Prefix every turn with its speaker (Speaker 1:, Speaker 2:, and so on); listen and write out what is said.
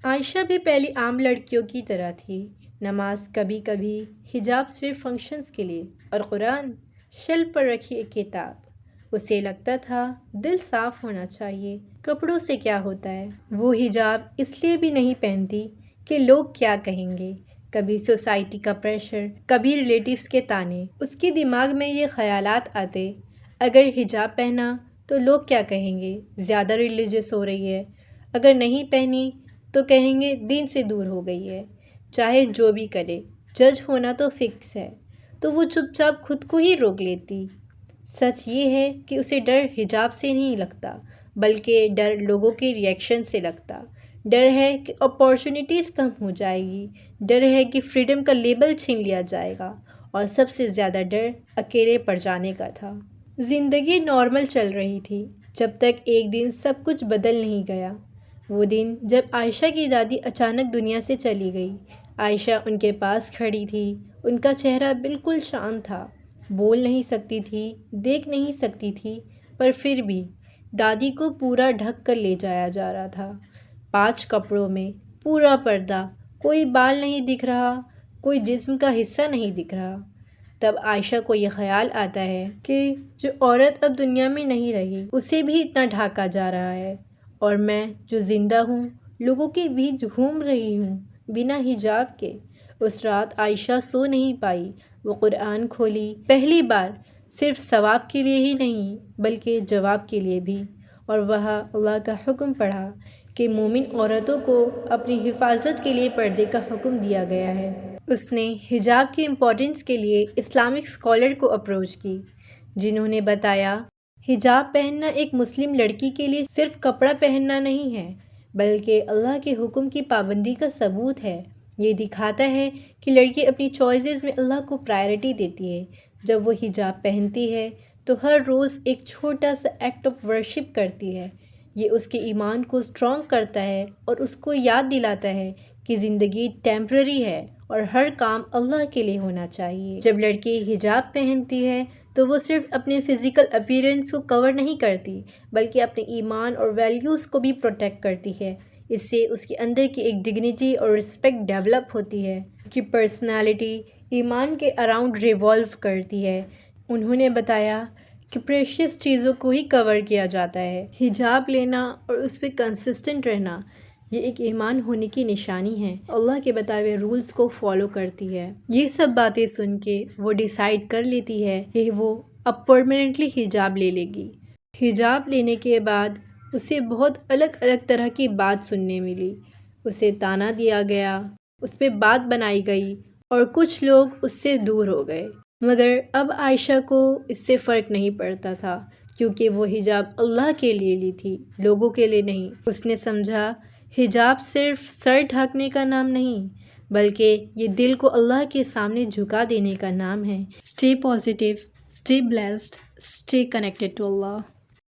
Speaker 1: عائشہ بھی پہلی عام لڑکیوں کی طرح تھی۔ نماز کبھی کبھی، حجاب صرف فنکشنز کے لیے، اور قرآن شیلف پر رکھی ایک کتاب۔ اسے لگتا تھا دل صاف ہونا چاہیے، کپڑوں سے کیا ہوتا ہے۔ وہ حجاب اس لیے بھی نہیں پہنتی کہ لوگ کیا کہیں گے، کبھی سوسائٹی کا پریشر، کبھی ریلیٹیوز کے طعنے۔ اس کے دماغ میں یہ خیالات آتے، اگر حجاب پہنا تو لوگ کیا کہیں گے، زیادہ ریلیجیس ہو رہی ہے، اگر نہیں پہنی تو کہیں گے دین سے دور ہو گئی ہے۔ چاہے جو بھی کرے، جج ہونا تو فکس ہے، تو وہ چپ چاپ خود کو ہی روک لیتی۔ سچ یہ ہے کہ اسے ڈر حجاب سے نہیں لگتا، بلکہ ڈر لوگوں کے ریئیکشن سے لگتا۔ ڈر ہے کہ اپارچونیٹیز کم ہو جائے گی، ڈر ہے کہ فریڈم کا لیبل چھین لیا جائے گا، اور سب سے زیادہ ڈر اکیلے پڑ جانے کا تھا۔ زندگی نارمل چل رہی تھی، جب تک ایک دن سب کچھ بدل نہیں گیا۔ وہ دن جب عائشہ کی دادی اچانک دنیا سے چلی گئی۔ عائشہ ان کے پاس کھڑی تھی، ان کا چہرہ بالکل شانت تھا، بول نہیں سکتی تھی، دیکھ نہیں سکتی تھی، پر پھر بھی دادی کو پورا ڈھک کر لے جایا جا رہا تھا، 5 کپڑوں میں، پورا پردہ، کوئی بال نہیں دکھ رہا، کوئی جسم کا حصہ نہیں دکھ رہا۔ تب عائشہ کو یہ خیال آتا ہے کہ جو عورت اب دنیا میں نہیں رہی، اسے بھی اتنا ڈھانکا جا رہا ہے، اور میں جو زندہ ہوں، لوگوں کے بیچ گھوم رہی ہوں، بنا حجاب کے۔ اس رات عائشہ سو نہیں پائی۔ وہ قرآن کھولی، پہلی بار، صرف ثواب کے لیے ہی نہیں بلکہ جواب کے لیے بھی، اور وہاں اللہ کا حکم پڑھا کہ مومن عورتوں کو اپنی حفاظت کے لیے پردے کا حکم دیا گیا ہے۔ اس نے حجاب کی امپورٹنس کے لیے اسلامک اسکالر کو اپروچ کی، جنہوں نے بتایا حجاب پہننا ایک مسلم لڑکی کے لیے صرف کپڑا پہننا نہیں ہے، بلکہ اللہ کے حکم کی پابندی کا ثبوت ہے۔ یہ دکھاتا ہے کہ لڑکی اپنی چوائسز میں اللہ کو پرائرٹی دیتی ہے۔ جب وہ حجاب پہنتی ہے تو ہر روز ایک چھوٹا سا ایکٹ آف ورشپ کرتی ہے۔ یہ اس کے ایمان کو اسٹرانگ کرتا ہے اور اس کو یاد دلاتا ہے کہ زندگی ٹیمپرری ہے اور ہر کام اللہ کے لیے ہونا چاہیے۔ جب لڑکی حجاب پہنتی ہے تو وہ صرف اپنے فزیکل اپیرنس کو کور نہیں کرتی، بلکہ اپنے ایمان اور ویلیوز کو بھی پروٹیکٹ کرتی ہے۔ اس سے اس کے اندر کی ایک ڈگنیٹی اور رسپیکٹ ڈیولپ ہوتی ہے۔ اس کی پرسنالٹی ایمان کے اراؤنڈ ریوالو کرتی ہے۔ انہوں نے بتایا کہ پریشیس چیزوں کو ہی کور کیا جاتا ہے۔ حجاب لینا اور اس پہ کنسسٹنٹ رہنا، یہ ایک ایمان ہونے کی نشانی ہے، اللہ کے بتائے ہوئے رولز کو فالو کرتی ہے۔ یہ سب باتیں سن کے وہ ڈیسائیڈ کر لیتی ہے کہ وہ اب پرماننٹلی حجاب لے لے گی۔ حجاب لینے کے بعد اسے بہت الگ الگ طرح کی بات سننے ملی۔ اسے طعنہ دیا گیا، اس پہ بات بنائی گئی، اور کچھ لوگ اس سے دور ہو گئے۔ مگر اب عائشہ کو اس سے فرق نہیں پڑتا تھا، کیونکہ وہ حجاب اللہ کے لیے لی تھی، لوگوں کے لیے نہیں۔ اس نے سمجھا حجاب صرف سر ڈھانکنے کا نام نہیں، بلکہ یہ دل کو اللہ کے سامنے جھکا دینے کا نام ہے۔ Stay positive, stay blessed, stay connected to Allah.